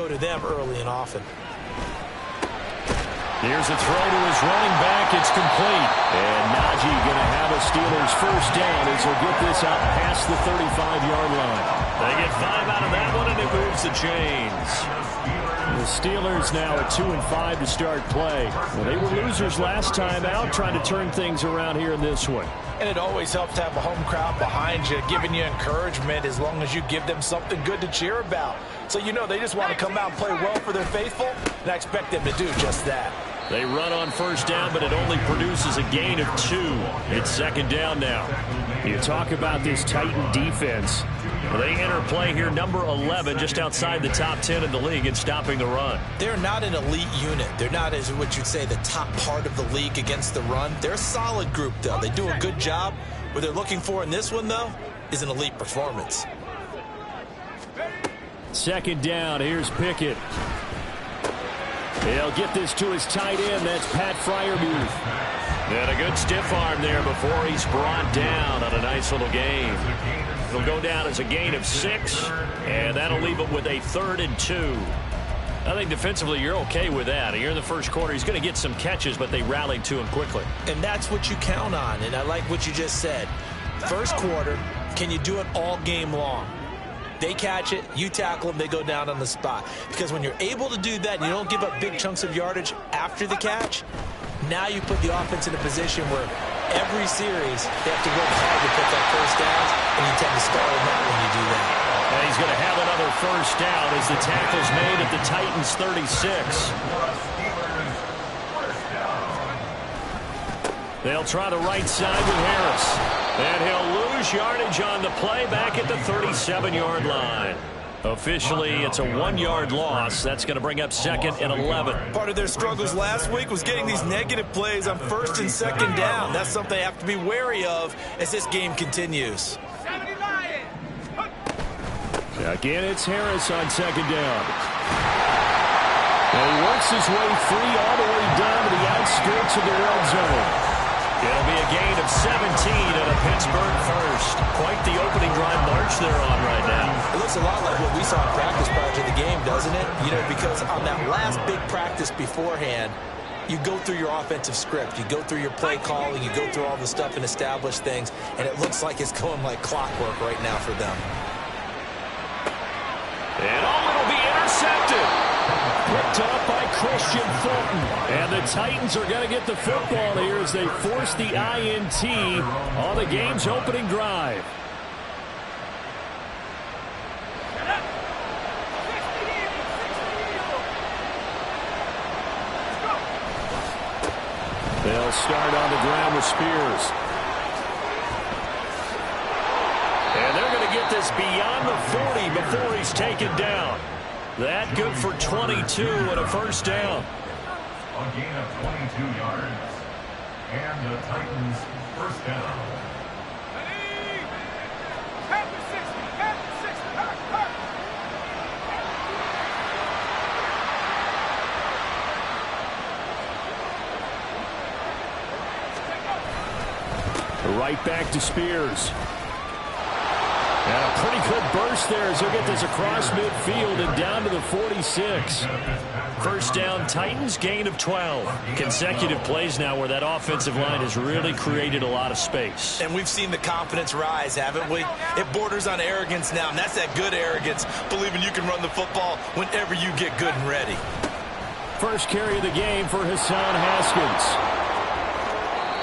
go to them early and often. Here's a throw to his running back. It's complete. And Najee going to have a Steelers first down as he'll get this out past the 35-yard line. They get 5 out of that one, and it moves the chains. The Steelers now at 2-5 to start play. Well, they were losers last time out, trying to turn things around here in this one. And it always helps to have a home crowd behind you, giving you encouragement as long as you give them something good to cheer about. So you know they just want to come out and play well for their faithful, and I expect them to do just that. They run on first down, but it only produces a gain of 2. It's second down now. You talk about this Titan defense. They enter play here number 11, just outside the top 10 in the league in stopping the run. They're not an elite unit. They're not, as what you'd say, the top part of the league against the run. They're a solid group, though. They do a good job. What they're looking for in this one, though, is an elite performance. Second down, here's Pickett. He'll get this to his tight end. That's Pat Freiermuth. And a good stiff arm there before he's brought down on a nice little gain. It'll go down as a gain of 6, and that'll leave him with a 3rd and 2. I think defensively you're okay with that. Here in the first quarter, he's going to get some catches, but they rallied to him quickly. And that's what you count on, and I like what you just said. First quarter, can you do it all game long? They catch it, you tackle them, they go down on the spot. Because when you're able to do that and you don't give up big chunks of yardage after the catch, now you put the offense in a position where every series they have to work hard to pick up first downs, and you tend to stall them out when you do that. And he's going to have another first down as the tackle's made at the Titans' 36. They'll try the right side with Harris. And he'll lose yardage on the play back at the 37-yard line. Officially, it's a 1-yard loss. That's going to bring up 2nd and 11. Part of their struggles last week was getting these negative plays on 1st and 2nd down. That's something they have to be wary of as this game continues. Again, it's Harris on 2nd down. And he works his way free all the way down to the outskirts of the red zone. It'll be a gain of 17 and a Pittsburgh first. Quite the opening drive march they're on right now. It looks a lot like what we saw in practice prior to the game, doesn't it? You know, because on that last big practice beforehand, you go through your offensive script. You go through your play calling. You go through all the stuff and establish things. And it looks like it's going like clockwork right now for them. And it'll be intercepted. Picked up by Christian Fulton. And the Titans are going to get the football here as they force the INT on the game's opening drive. They'll start on the ground with Spears. And they're going to get this beyond the 40 before he's taken down. That good for 22 and a first down. A gain of 22 yards. And the Titans first down. Right back to Spears. And a pretty good burst there as he'll get this across midfield and down to the 46. First down, Titans, gain of 12. Consecutive plays now where that offensive line has really created a lot of space. And we've seen the confidence rise, haven't we? It borders on arrogance now, and that's that good arrogance, believing you can run the football whenever you get good and ready. First carry of the game for Hassan Haskins.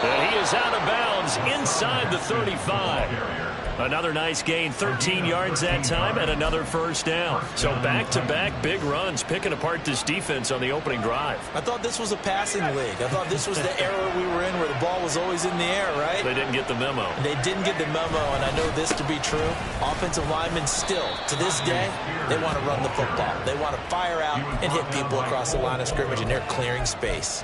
And he is out of bounds inside the 35. Another nice gain, 13 yards that time, and another first down. So back-to-back big runs, picking apart this defense on the opening drive. I thought this was a passing league. I thought this was the era we were in where the ball was always in the air, right? They didn't get the memo. They didn't get the memo, and I know this to be true. Offensive linemen still, to this day, they want to run the football. They want to fire out and hit people across the line of scrimmage, and they're clearing space.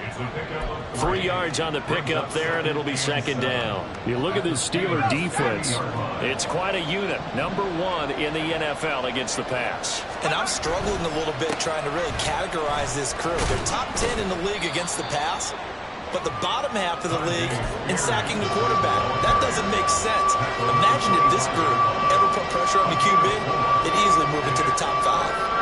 3 yards on the pickup there, and it'll be second down. You look at this Steeler defense. It's quite a unit, number 1 in the NFL against the pass. And I'm struggling a little bit trying to really categorize this crew. They're top 10 in the league against the pass, but the bottom half of the league in sacking the quarterback. That doesn't make sense. Imagine if this group ever put pressure on the QB, they'd easily move into the top 5.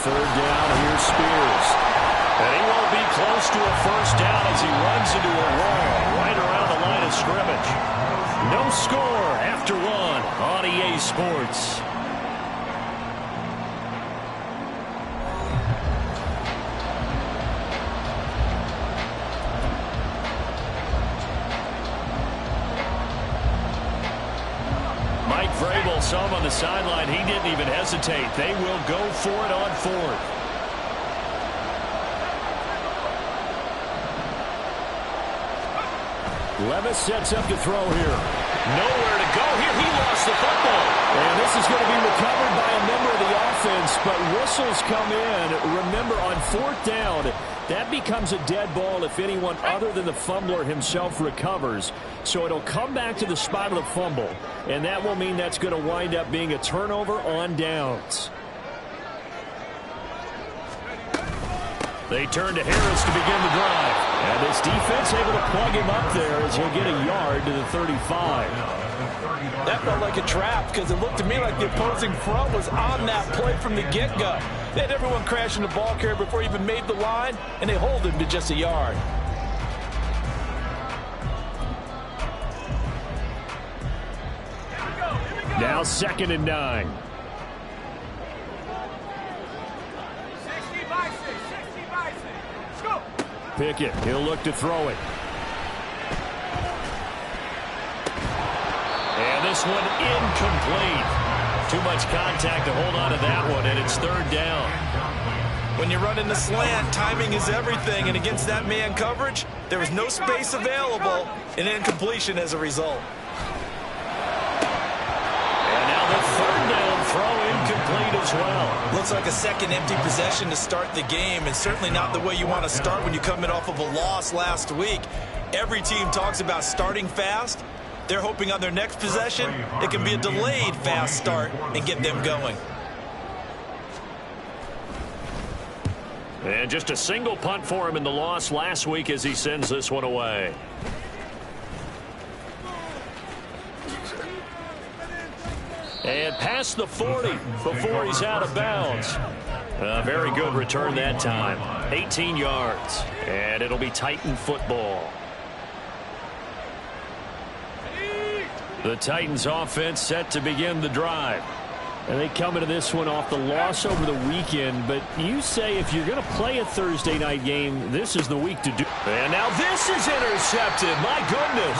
third down, here's Spears. And he won't be close to a first down as he runs into a wall right around the line of scrimmage. No score after one on EA Sports. Mike Vrabel saw him on the sideline. He didn't even hesitate. They will go for it on fourth. Levis sets up to throw here. Nowhere to go here. He lost the football. And this is going to be recovered by a member of the offense, but whistles come in. Remember, on fourth down, that becomes a dead ball if anyone other than the fumbler himself recovers. So it'll come back to the spot of the fumble, and that will mean that's going to wind up being a turnover on downs. They turn to Harris to begin the drive. And this defense able to plug him up there as he'll get a yard to the 35. That felt like a trap because it looked to me like the opposing front was on that play from the get-go. They had everyone crashing the ball carrier before he even made the line, and they hold him to just a yard. Now 2nd and 9. Pickett, he'll look to throw it. And this one incomplete. Too much contact to hold on to that one, and it's 3rd down. When you're running the slant, timing is everything, and against that man coverage, there was no space available, and incompletion as a result. And now the 3rd down throw incomplete as well. Looks like a second empty possession to start the game, and certainly not the way you want to start when you're coming off of a loss last week. Every team talks about starting fast. They're hoping on their next possession, it can be a delayed fast start and get them going. And just a single punt for him in the loss last week as he sends this one away. And past the 40 before he's out of bounds. A very good return that time. 18 yards. And it'll be Titan football. The Titans offense set to begin the drive. And they come into this one off the loss over the weekend. But you say if you're going to play a Thursday night game, this is the week to do. And now this is intercepted. My goodness.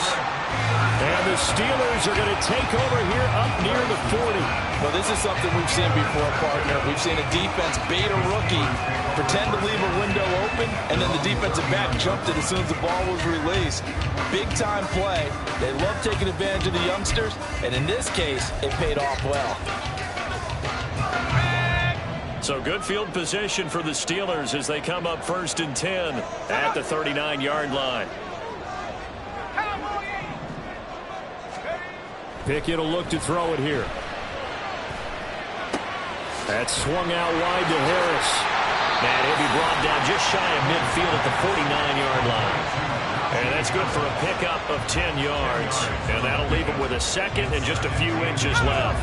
And the Steelers are going to take over here up near the 40. Well, this is something we've seen before, partner. We've seen a defense bait a rookie, pretend to leave a window open, and then the defensive back jumped it as soon as the ball was released. Big-time play. They love taking advantage of the youngsters, and in this case, it paid off well. So good field position for the Steelers as they come up 1st and 10 at the 39-yard line. Pickett will look to throw it here. That's swung out wide to Harris. And he'll be brought down just shy of midfield at the 49-yard line. And that's good for a pickup of 10 yards. And that'll leave him with a second and just a few inches left.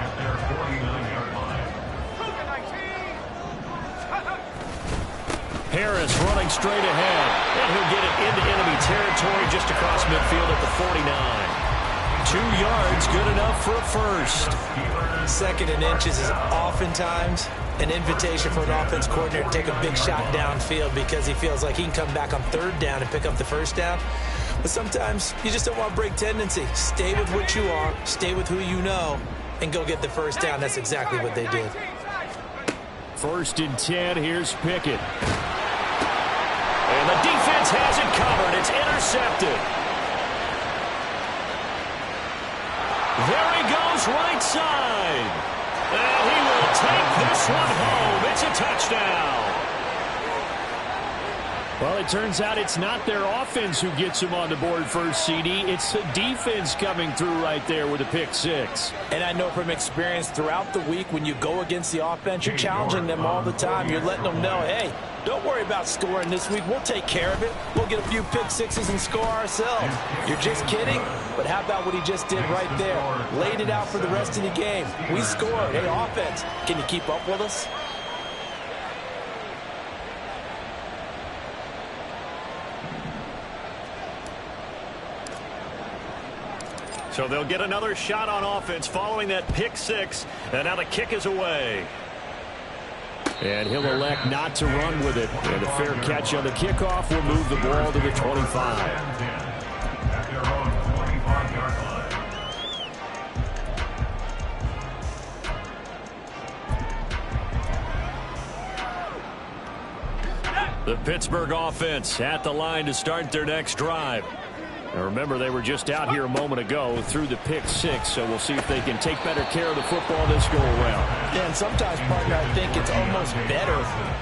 At their 49-yard line. Harris running straight ahead. And he'll get it into enemy territory just across midfield at the 49. 2 yards, good enough for a first. 2nd and inches is oftentimes an invitation for an offense coordinator to take a big shot downfield because he feels like he can come back on 3rd down and pick up the first down. But sometimes you just don't want to break tendency. Stay with what you are, stay with who you know, and go get the first down. That's exactly what they did. 1st and 10, here's Pickett. And the defense has it covered. It's intercepted. There he goes, right side. And he will take this one home. It's a touchdown. Well, it turns out it's not their offense who gets him on the board first, CD. It's the defense coming through right there with a pick six. And I know from experience throughout the week when you go against the offense, you're challenging them all the time. You're letting them know, hey, don't worry about scoring this week. We'll take care of it. We'll get a few pick sixes and score ourselves. You're just kidding? But how about what he just did right there? Laid it out for the rest of the game. We scored. Hey, offense, can you keep up with us? So they'll get another shot on offense following that pick six. And now the kick is away. And he'll elect not to run with it. And a fair catch on the kickoff will move the ball to the 25. At their own 25-yard line. The Pittsburgh offense at the line to start their next drive. Now remember, they were just out here a moment ago through the pick six, so we'll see if they can take better care of the football this go around. Yeah, and sometimes, partner, I think it's almost better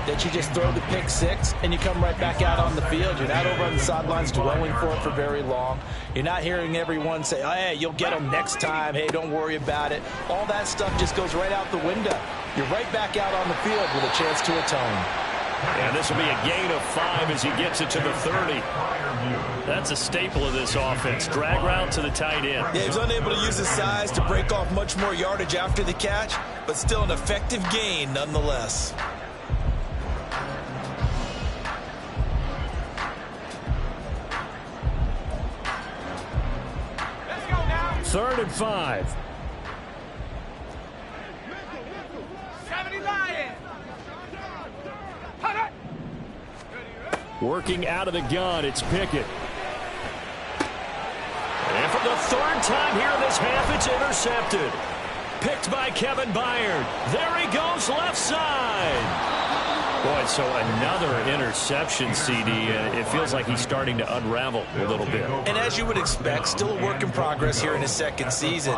that you just throw the pick six and you come right back out on the field. You're not over on the sidelines dwelling for it for very long. You're not hearing everyone say, oh, hey, you'll get them next time. Hey, don't worry about it. All that stuff just goes right out the window. You're right back out on the field with a chance to atone. And this will be a gain of 5 as he gets it to the 30. That's a staple of this offense. Drag route to the tight end. Yeah, he was unable to use his size to break off much more yardage after the catch, but still an effective gain nonetheless. Let's go now. 3rd and 5. 79. Working out of the gun, it's Pickett. And for the 3rd time here in this half, it's intercepted. Picked by Kevin Byard. There he goes, left side. Boy, so another interception, CD. It feels like he's starting to unravel a little bit. And as you would expect, still a work in progress here in his second season.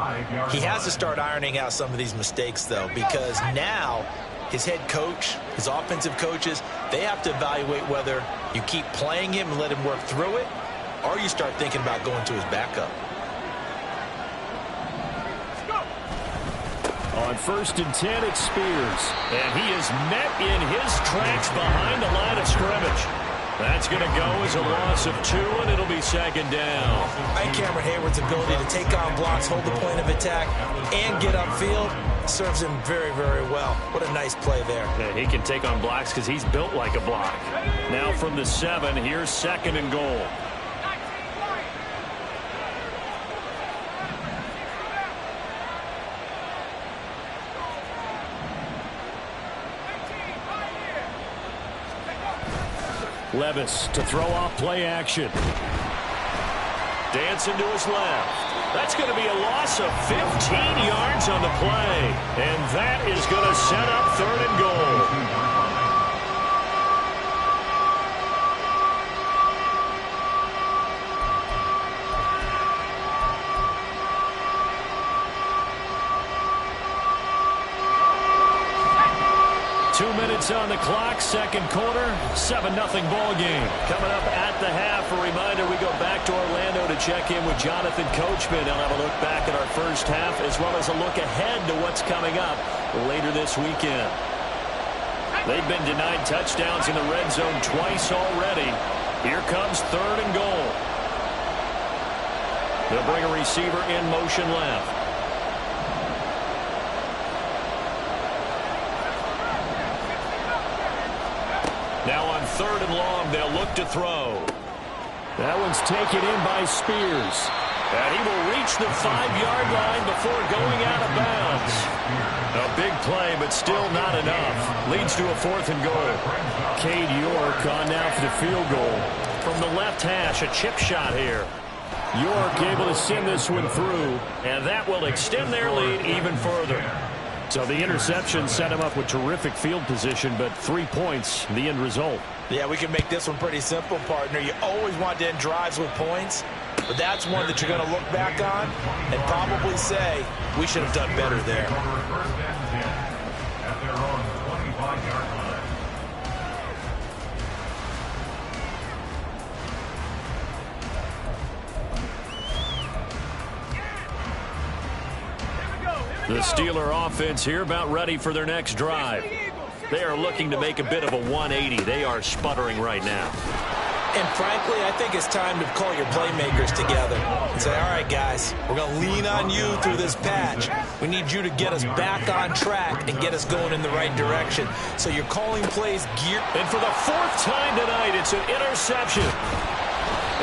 He has to start ironing out some of these mistakes, though, because now his head coach, his offensive coaches, they have to evaluate whether you keep playing him and let him work through it, or you start thinking about going to his backup. On 1st and 10, it's Spears. And he is met in his tracks behind the line of scrimmage. That's going to go as a loss of 2, and it'll be 2nd down. And Cameron Hayward's ability to take on blocks, hold the point of attack, and get upfield serves him very, very well. What a nice play there. Yeah, he can take on blocks because he's built like a block. Now from the 7, here's 2nd and goal. Levis to throw off play action. Dancing to his left. That's going to be a loss of 15 yards on the play. And that is going to set up 3rd and goal. On the clock, 2nd quarter, 7-0 ball game. Coming up at the half, a reminder we go back to Orlando to check in with Jonathan Coachman. He'll have a look back at our first half as well as a look ahead to what's coming up later this weekend. They've been denied touchdowns in the red zone twice already. Here comes 3rd and goal. They'll bring a receiver in motion left. Now on 3rd and long, they'll look to throw. That one's taken in by Spears. And he will reach the 5-yard line before going out of bounds. A big play, but still not enough. Leads to a 4th and goal. Cade York on now for the field goal. From the left hash, a chip shot here. York able to send this one through, and that will extend their lead even further. So the interception set him up with terrific field position, but 3 points, the end result. Yeah, we can make this one pretty simple, partner. You always want to end drives with points, but that's one that you're going to look back on and probably say, we should have done better there. 1st and 10 at their own 25-yard line. The Steeler offense here about ready for their next drive. They are looking to make a bit of a 180. They are sputtering right now. And frankly, I think it's time to call your playmakers together and say, all right, guys, we're going to lean on you through this patch. We need you to get us back on track and get us going in the right direction. So you're calling plays geared. And for the 4th time tonight, it's an interception.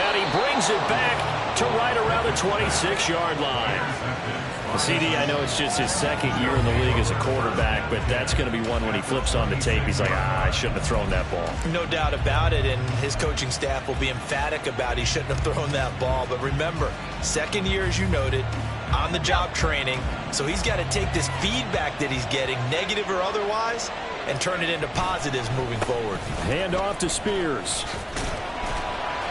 And he brings it back to right around the 26-yard line. CD, I know it's just his second year in the league as a quarterback, but that's going to be one when he flips on the tape. He's like, I shouldn't have thrown that ball. No doubt about it, and his coaching staff will be emphatic about he shouldn't have thrown that ball. But remember, second year, as you noted, on-the-job training, so he's got to take this feedback that he's getting, negative or otherwise, and turn it into positives moving forward. Hand off to Spears.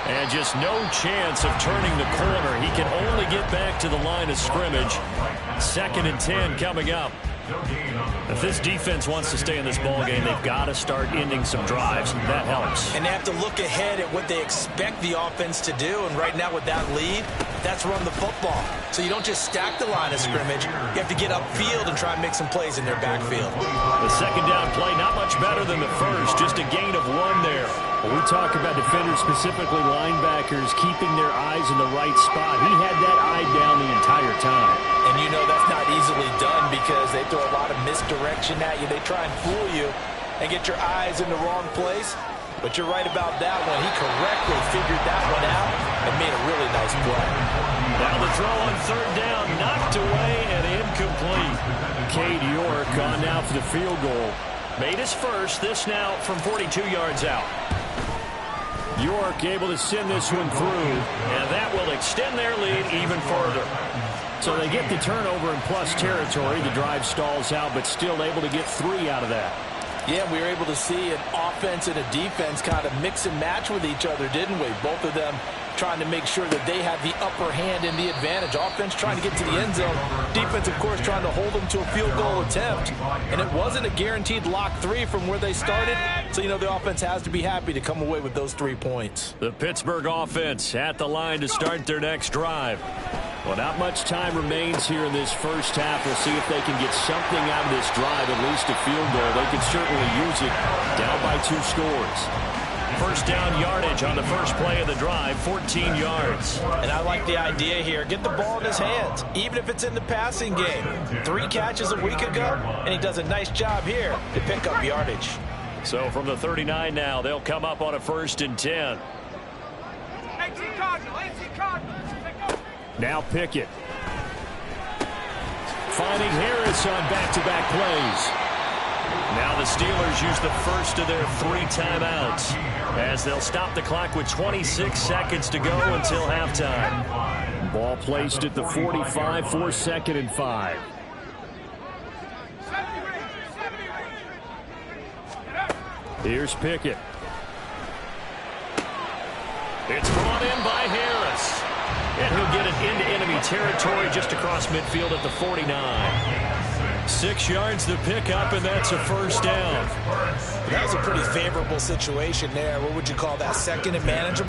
And just no chance of turning the corner. He can only get back to the line of scrimmage. 2nd and 10 coming up. If this defense wants to stay in this ball game, they've got to start ending some drives. That helps. And they have to look ahead at what they expect the offense to do. And right now with that lead, that's run the football. So you don't just stack the line of scrimmage. You have to get upfield and try and make some plays in their backfield. The second down play, not much better than the first. Just a gain of 1 there. When we talk about defenders, specifically linebackers, keeping their eyes in the right spot, he had that eye down the entire time. And you know that's not easily done because they throw a lot of misdirection at you. They try and fool you and get your eyes in the wrong place. But you're right about that one. He correctly figured that one out and made a really nice play. Now the throw on 3rd down, knocked away and incomplete. Cade York on now for the field goal. Made his first, this now from 42 yards out. York able to send this one through, and that will extend their lead even further. So they get the turnover in plus territory. The drive stalls out, but still able to get 3 out of that. Yeah, we were able to see an offense and a defense kind of mix and match with each other, didn't we? Both of them trying to make sure that they have the upper hand and the advantage. Offense trying to get to the end zone. Defense, of course, trying to hold them to a field goal attempt. And it wasn't a guaranteed lock 3 from where they started. So, you know, the offense has to be happy to come away with those 3 points. The Pittsburgh offense at the line to start their next drive. Well, not much time remains here in this first half. We'll see if they can get something out of this drive, at least a field goal. They can certainly use it. Down by 2 scores. First down yardage on the first play of the drive, 14 yards. And I like the idea here. Get the ball in his hands, even if it's in the passing game. 3 catches a week ago, and he does a nice job here to pick up yardage. So from the 39 now, they'll come up on a 1st and 10. Now Pickett. Finding Harris on back-to-back plays. Now the Steelers use the first of their 3 timeouts as they'll stop the clock with 26 seconds to go until halftime. Ball placed at the 45 for 2nd and 5. Here's Pickett. It's brought in by Harris. And he'll get it into enemy territory just across midfield at the 49. 6 yards the pickup, and that's a first down. That was a pretty favorable situation there. What would you call that? 2nd and manageable?